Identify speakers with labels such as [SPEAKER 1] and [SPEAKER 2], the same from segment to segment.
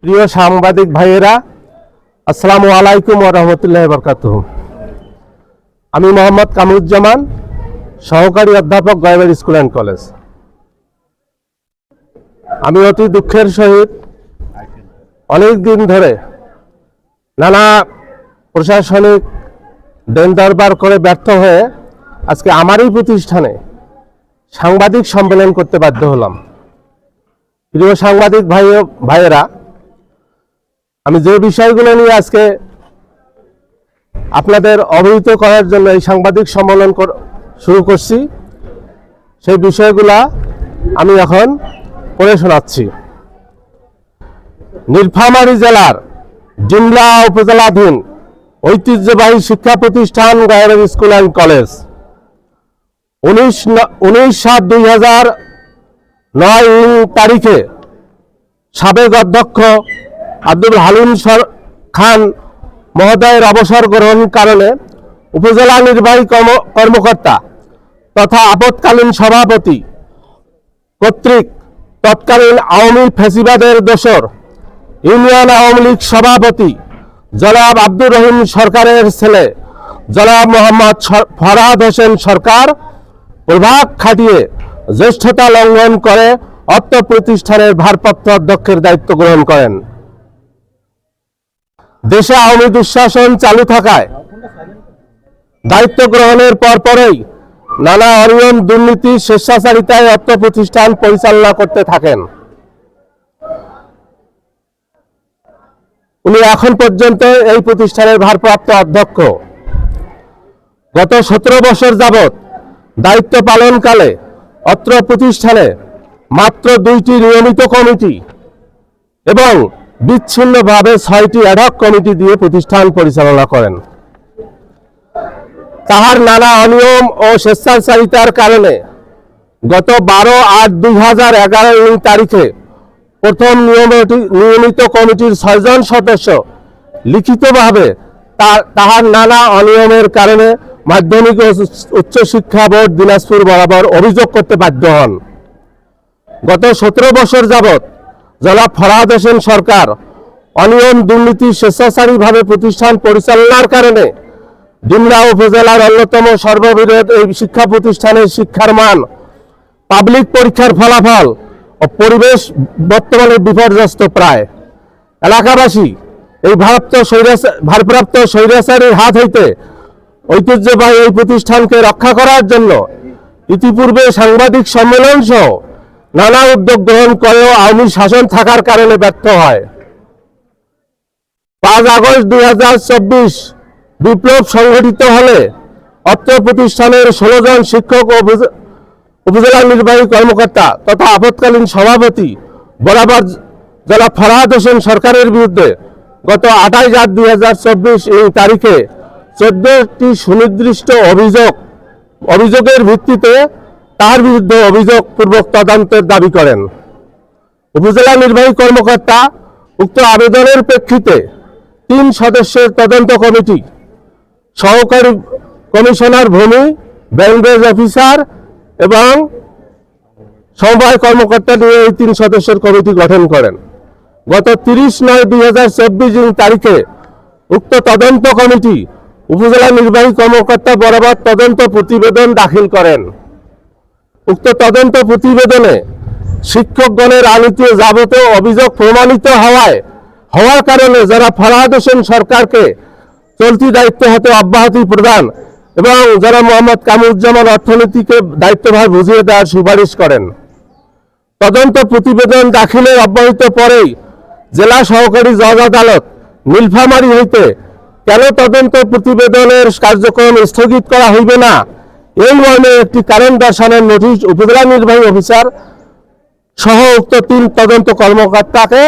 [SPEAKER 1] প্রিয় সাংবাদিক ভাইয়েরা, আসসালামু আলাইকুম ওয়া রাহমাতুল্লাহি ওয়া বারাকাতুহু। আমি মোহাম্মদ কামরুজ্জামান, সহকারী অধ্যাপক গয়েবাড়ি স্কুল অ্যান্ড কলেজ। আমি অতি দুঃখের সহিত অনেক দিন ধরে নানা প্রশাসনিক দেন দরবার করে ব্যর্থ হয়ে আজকে আমারই প্রতিষ্ঠানে সাংবাদিক সম্মেলন করতে বাধ্য হলাম। প্রিয় সাংবাদিক ভাইয়েরা, আমি যে বিষয়গুলো নিয়ে আজকে আপনাদের অবহিত করার জন্য এই সাংবাদিক সম্মেলন শুরু করছি, সেই বিষয়গুলা আমি এখন পড়ে শোনাচ্ছি। নীলফামারী জেলার ডিমলা উপজেলাধীন ঐতিহ্যবাহী শিক্ষা প্রতিষ্ঠান গয়েবাড়ি স্কুল অ্যান্ড কলেজ 19/7/2009 তারিখে সাবেক অধ্যক্ষ আব্দুল হালিম খান মহোদয়ের অবসর গ্রহণ কারণে উপজেলা নির্বাহী কর্মকর্তা তথা আপৎকালীন সভাপতি কর্তৃক তৎকালীন আওয়ামী ফ্যাসিবাদের দোসর ইউনিয়ন আওয়ামী লীগ সভাপতি জনাব আব্দুর রহিম সরকারের ছেলে জনাব মোহাম্মদ ফরহাদ হোসেন সরকার প্রভাব খাটিয়ে জ্যেষ্ঠতা লঙ্ঘন করে অত্র প্রতিষ্ঠানের ভারপ্রাপ্ত অধ্যক্ষের দায়িত্ব গ্রহণ করেন। দেশে আওয়ামী দুঃশাসন চালু থাকায় দায়িত্ব গ্রহণের পরপরই নানা অনিয়ম, দুর্নীতি, স্বেচ্ছাচারিতায় অত্র প্রতিষ্ঠান পরিচালনা করতে থাকেন। উনি এখন পর্যন্ত এই প্রতিষ্ঠানের ভারপ্রাপ্ত অধ্যক্ষ। গত 17 বছর যাবৎ দায়িত্ব পালনকালে অত্র প্রতিষ্ঠানে মাত্র 2টি নিয়মিত কমিটি এবং বিচ্ছিন্নভাবে 6টি অ্যাডহক কমিটি দিয়ে প্রতিষ্ঠান পরিচালনা করেন। তাহার নানা অনিয়ম ও স্বেচ্ছাচারিতার কারণে গত 12/8/2011 তারিখে প্রথম নিয়মিত কমিটির 6 জন সদস্য লিখিতভাবে তাহার নানা অনিয়মের কারণে মাধ্যমিক ও উচ্চশিক্ষা বোর্ড দিনাজপুর বরাবর অভিযোগ করতে বাধ্য হন। গত 17 বছর যাবৎ জনাব ফরহাদ হোসেন সরকার অনিয়ম, দুর্নীতি, স্বেচ্ছাচারীভাবে প্রতিষ্ঠান পরিচালনার কারণে ডিমলা উপজেলার অন্যতম সর্ববৃহৎ এই শিক্ষা প্রতিষ্ঠানের শিক্ষার মান, পাবলিক পরীক্ষার ফলাফল ও পরিবেশ বর্তমানে বিপর্যস্ত। প্রায় এলাকাবাসী এই ভারপ্রাপ্ত স্বৈরাচারীর হাত হইতে ঐতিহ্যবাহী এই প্রতিষ্ঠানকে রক্ষা করার জন্য ইতিপূর্বে সাংবাদিক সম্মেলন সহ নানা উদ্যোগ গ্রহণ করেও আওয়ামী শাসন থাকার কারণে ব্যর্থ হয়। 5 আগস্ট 2024 বিপ্লব সংঘটিত হলে অত্র প্রতিষ্ঠানের 16 জন শিক্ষক ও উপজেলা নির্বাহী কর্মকর্তা তথা আপৎকালীন সভাপতি বরাবর জনাব ফরহাদ হোসেন সরকারের বিরুদ্ধে গত 28/8/2024 এই তারিখে 14টি সুনির্দিষ্ট অভিযোগের ভিত্তিতে তার বিরুদ্ধে অভিযোগ পূর্বক তদন্তের দাবি করেন। উপজেলা নির্বাহী কর্মকর্তা উক্ত আবেদনের প্রেক্ষিতে 3 সদস্যের তদন্ত কমিটি, সহকারী কমিশনার ভূমি, ব্যাংকেজ অফিসার এবং সমবায় কর্মকর্তা নিয়ে এই 3 সদস্যের কমিটি গঠন করেন। গত 30/9/2024 তারিখে উক্ত তদন্ত কমিটি উপজেলা নির্বাহী কর্মকর্তা বরাবর তদন্ত প্রতিবেদন দাখিল করেন। উক্ত তদন্ত প্রতিবেদনে শিক্ষকগণের আনীতি ও যাবতীয় অভিযোগ প্রমাণিত হওয়ার কারণে যারা ফরহাদ হোসেন সরকারকে চলতি দায়িত্ব হতে অব্যাহতি প্রদান এবং যারা মোহাম্মদ কামরুজ্জামান অর্থনীতিকে দায়িত্বভার বুঝিয়ে দেওয়ার সুপারিশ করেন। তদন্ত প্রতিবেদন দাখিলের অব্যাহত পরেই জেলা সহকারী জজ আদালত নীলফামারী হইতে কেন তদন্ত প্রতিবেদনের কার্যক্রম স্থগিত করা হইবে না এই মর্মে একটি কারণ দর্শানোর নোটিশ উপজেলা নির্বাহী অফিসার সহ উক্ত 3 তদন্ত কর্মকর্তাকে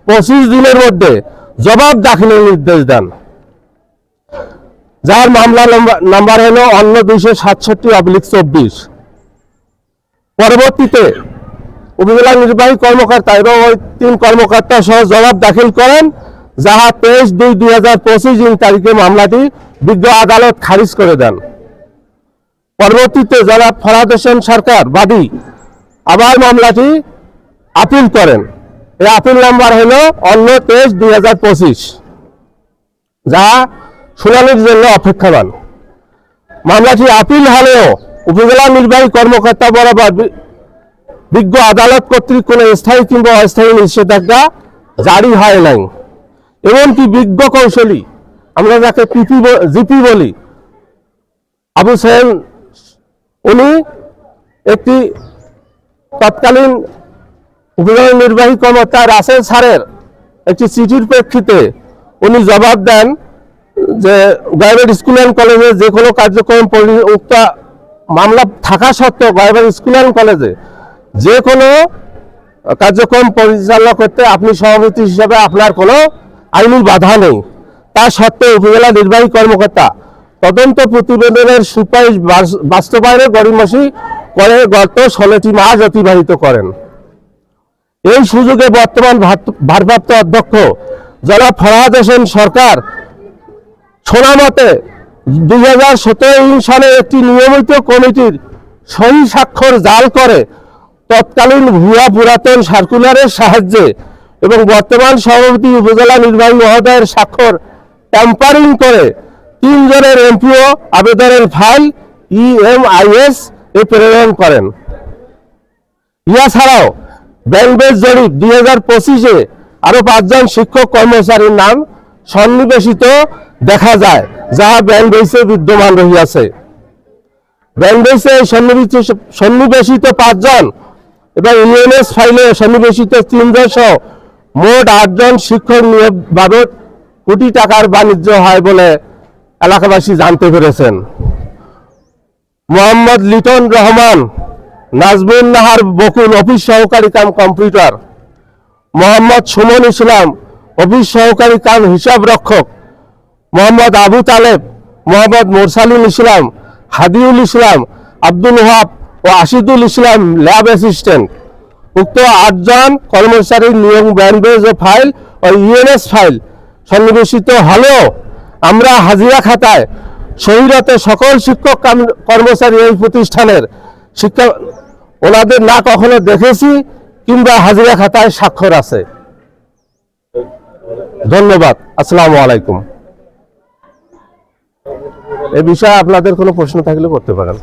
[SPEAKER 1] 25 দিনের মধ্যে জবাব দাখিলের নির্দেশ দেন, যার মামলা নাম্বার হলো অন্য 267/24। পরবর্তীতে উপজেলা নির্বাহী কর্মকর্তা এবং ওই 3 কর্মকর্তা সহ জবাব দাখিল করেন, যাহা 23/2/2025 তারিখে মামলাটি বিজ্ঞ আদালত খারিজ করে দেন। পরবর্তীতে জনাব ফরহাদ হোসেন সরকার বাদী আবার মামলাটি আপিল করেন এর আপিল নাম্বার হলো 13/2025, যা শুনানির জন্য অপেক্ষমান। মামলাটি আপিল হলেও উপজেলা নির্বাহী কর্মকর্তা বরাবর বিজ্ঞ আদালত কর্তৃক কোনো স্থায়ী কিংবা অস্থায়ী নিষেধাজ্ঞা জারি হয় নাই। এমনকি বিজ্ঞ কৌশলী, আমরা যাকে জিপি বলি, আবু সাহেব, উনি একটি তৎকালীন উপজেলা নির্বাহী কর্মকর্তা রাসেল স্যারের একটি চিঠির প্রেক্ষিতে উনি জবাব দেন যে গয়েবাড়ি স্কুল অ্যান্ড কলেজে যে কোনো কার্যক্রম উক্ত মামলা থাকা সত্ত্বেও গয়েবাড়ি স্কুল অ্যান্ড কলেজে যে কোনো কার্যক্রম পরিচালনা করতে আপনি সভাপতি হিসেবে আপনার কোনো আইনি বাধা নেই। তা সত্ত্বেও উপজেলা নির্বাহী কর্মকর্তা তদন্ত প্রতিবেদনের সুপারিশ বাস্তবায়নে গড়িমসি করে গত 16টি মাস অতিবাহিত করেন। এই সুযোগে বর্তমান ভারপ্রাপ্ত অধ্যক্ষ জনাব ফরহাদ হোসেন সরকার শোনামতে 2017 সালে একটি নিয়মিত কমিটির সহি স্বাক্ষর জাল করে তৎকালীন ভুয়া পুরাতন সার্কুলারের সাহায্যে এবং বর্তমান সভাপতি উপজেলা নির্বাহী মহোদয়ের স্বাক্ষর ট্যাম্পারিং করে 3 জনের এমপিও আবেদনের ফাইল EMIS এ প্রেরণ করেন। ইয়া ছাড়াও ব্যাংক জরিপ 2025-এ আরো 5 জন শিক্ষক কর্মচারীর নাম সন্নিবেশিত দেখা যায়, যাহা ব্যাংক বেসে বিদ্যমান রহিয়াছে। ব্যাংক বেসে সন্নিবেশিত 5 জন এবং ইউএনএস ফাইলে সন্নিবেশিত 3 জন সহ মোট 8 জন শিক্ষক নিয়োগ বাবদ কোটি টাকার বাণিজ্য হয় বলে এলাকাবাসী জানতে পেরেছেন। মোহাম্মদ লিটন রহমান, নাজমুন নাহার বকুল অফিস সহকারী কাম কম্পিউটার, মোহাম্মদ সুমন ইসলাম অফিস সহকারী কাম হিসাব রক্ষক, মোহাম্মদ আবু তালেব, মোহাম্মদ মোরসালিন ইসলাম, হাদিউল ইসলাম, আব্দুল ওহাব ও আশিদুল ইসলাম ল্যাব অ্যাসিস্ট্যান্ট। উক্ত 8 জন কর্মচারীর নিয়োগ ব্যাংকবেজ ফাইল ও ইউএনএস ফাইল সন্নিবেশিত হলেও আমরা হাজিরা খাতায় সহিরত সকল শিক্ষক কর্মচারী এই প্রতিষ্ঠানের শিক্ষা ওনাদের না কখনো দেখেছি কিংবা হাজিরা খাতায় স্বাক্ষর আছে। ধন্যবাদ। আসসালামু আলাইকুম। এ বিষয়ে আপনাদের কোনো প্রশ্ন থাকলে করতে পারেন।